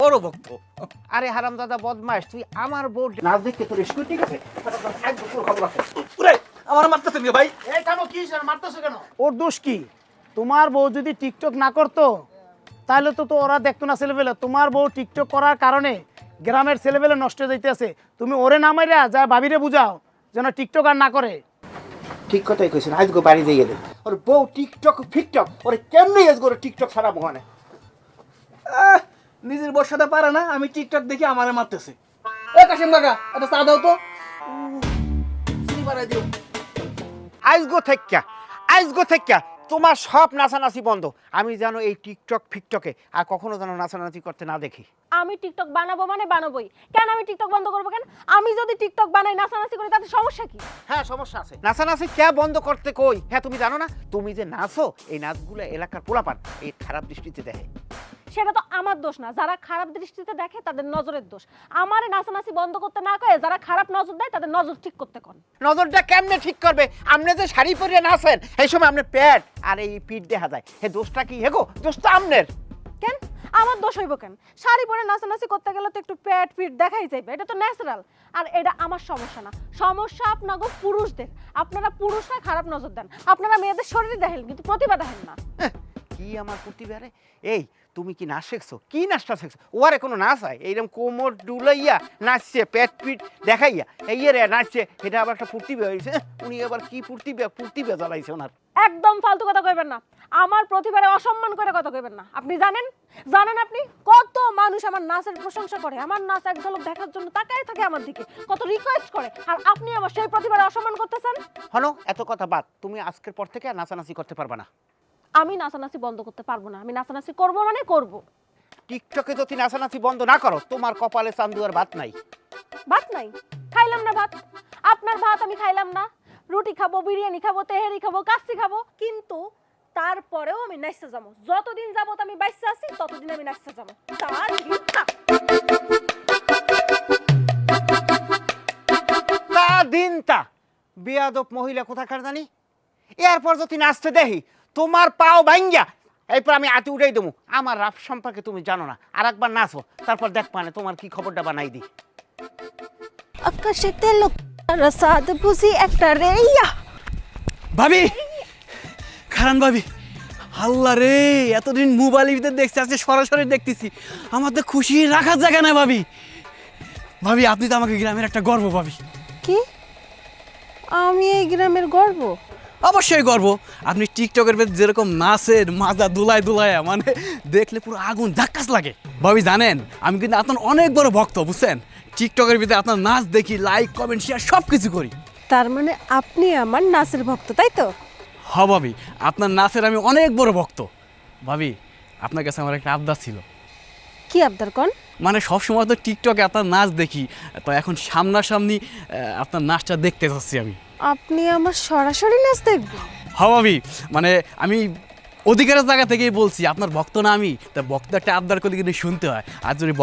বড় ভক্ত। আরে হারামজাদা বদমাশ, তুই আমার বউ নাচ দেখতে তোর স্কুল ঠিক আছে? খবর আছে। ওরে আমার মারতেছেন কে ভাই? এই কামো কি মারতেছো কেন? ওর দোষ কি? তোমার বউ যদি টিকটক না করতো তাহলে তো ওরা দেখতো না ছেলেবেলে। তোমার বউ টিকটক করার কারণে গ্রামের ছেলেবেলে নষ্ট হয়ে যাইতেছে। তুমি ওরে না মাইরা যা ভাবিরে বুঝাও যেন টিকটক আর না করে। ঠিক কথাই কইছেন, আজকে বাড়ি দিয়ে গেলে ওর বউ টিকটক ফিকটক ওরে কেমনি আজকে ওর টিকটক ছাড়া মহানে। নিজের বউর সাথে পারে না, আমি টিকটক দেখি আমারে মারতেছে। এ কাশিম কাকা একটা চা দাও তো। চিনি বাড়াই দিও। আজগো থেক্কা তোমার সব নাচানাচি বন্ধ। আমি যেন এই টিকটক ফিকটকে আর কখনো যেন নাচানাচি করতে না দেখি। আমি টিকটক বানাবো মানে বানাবোই। কেন আমি টিকটক বন্ধ করবো কেন? আমি যদি টিকটক বানাই নাচানাচি করি তাতে সমস্যা কি? হ্যাঁ সমস্যা আছে। নাচানাচি কে বন্ধ করতে কই? হ্যাঁ তুমি জানো না তুমি যে নাচো এই নাচগুলো এলাকার পোলাপান এই খারাপ দৃষ্টিতে দেখে। সেটা তো আমার দোষ না, যারা খারাপ দৃষ্টিতে দেখে তাদের নজরের দোষ। আমার নাচানাচি বন্ধ করতে না কয়ে যারা খারাপ নজর দেয় তাদের নজর ঠিক করতে কোন। নজরটা কেমনে ঠিক করবে? আপনি যে শাড়ি পরে নাচেন এই সময় আপনার পেট আর এই পিঠ দেখা যায়, হে দোষটা কি? হেগো দোষটা আমনের। কেন আমার দোষ হইব কেন? শাড়ি পরে নাচানাচি করতে গেলে তো একটু পেট পিঠ দেখাই যাবে, এটা তো ন্যাচারাল। আর এটা আমার সমস্যা না, সমস্যা আপনাকে পুরুষদের। আপনারা পুরুষরা খারাপ নজর দেন, আপনারা মেয়েদের শরীরে দেখেন কিন্তু প্রতিভা দেখেন না। কি আমার প্রতিভা রে? এই তুমি কি নাচ শিখছো? কি নাচটা শিখছো? ওরে কোনো নাচ হয় এইরকম কোমর ডুলাইয়া নাচছে, পেট পিঠ দেখাইয়া এই রে নাচছে, এটা আবার একটা প্রতিভা হয়েছে। উনি আবার কি প্রতিভা জ্বালাইছে ওনার। একদম ফালতু কথা কইবেন না, আমার প্রতিভারে অসম্মান করে কথা কইবেন না। আপনি জানেন আপনি কত মানুষ আমার নাচের প্রশংসা করে, আমার নাচ এক ঝলক দেখার জন্য তাকায় থাকে আমার দিকে, কত রিকোয়েস্ট করে, আর আপনি আমার সেই প্রতিভারে অসম্মান করতেছেন। হনো এত কথা বাদ, তুমি আজকের পর থেকে আর নাচানাচি করতে পারবে না। আমি নাচানাচি বন্ধ করতে পারবো না, আমি নাচানাচি করবো মানে করবো। টিকটকে যদি নাচানাচি বন্ধ না করো তোমার কপালে চান্দু আর ভাত নাই। ভাত নাই? খাইলাম না ভাত, আপনার ভাত আমি খাইলাম না। রুটি খাবো, বিরিয়ানি খাবো, তেহারি খাবো, কাচ্চি খাবো, কিন্তু তারপরেও আমি নাচতে যাবো। যতদিন যাবো আমি বাইসে আছি ততদিন আমি নাচতে যাবো। তার ভিক্ষা। তা দিনটা বেয়াদব মহিলা কোথাকার জানি। এরপর যদি নাচতে দেখি তোমার পাও ভাঙ্গিয়া এরপর আমি আতি উঠাই দেবো। আমার রাপ সম্পর্কে তুমি জানো না, আর একবার নাচো তারপর দেখ মানে তোমার কি খবরটা বানাই দিই। আকাশেতে লোকরা সাদ বুঝি একটা রেইয়া। ভাবি খারান ভাবি, আল্লাহ রে এতদিন মোবাইলের ভিতরে দেখছি, আজকে সরাসরি দেখতেছি। আমার তো খুশি রাখার জায়গা না ভাবি। ভাবি আপনি তো আমাকে গ্রামের একটা গর্ব ভাবি। কি? আমি এই গ্রামের গর্ব? অবশ্যই গর্ব। আপনি টিকটকের ভেতর যেরকম নাচের মাজা দুলায় দুলায় মানে দেখলে পুরো আগুন ধাক্কাস লাগে। ভাবি জানেন আমি কিন্তু আপনার অনেক বড় ভক্ত, বুঝছেন? টিকটকের ভিতরে আপনার নাচ দেখি, লাইক কমেন্ট শেয়ার সব কিছু করি। তার মানে আপনি আমার নাচের ভক্ত, তাই তো? হ ভাবি, আপনার নাচের আমি অনেক বড় ভক্ত। ভাবি আপনার কাছে আমার একটা আবদার ছিল। কি আবদার কোন? মানে সবসময় তো টিকটকে আপনার নাচ দেখি, তো এখন সামনাসামনি আপনার নাচটা দেখতে চাচ্ছি আমি। আপনি আমার সরাসরি নাচ দেখবেন? হ্যাঁ ভাবি, মানে আমি অধিকারের জায়গা থেকেই বলছি, আপনার ভক্ত না আমি, তা ভক্ত একটা আবদার করলে কিন্তু শুনতে হয়। আর যদি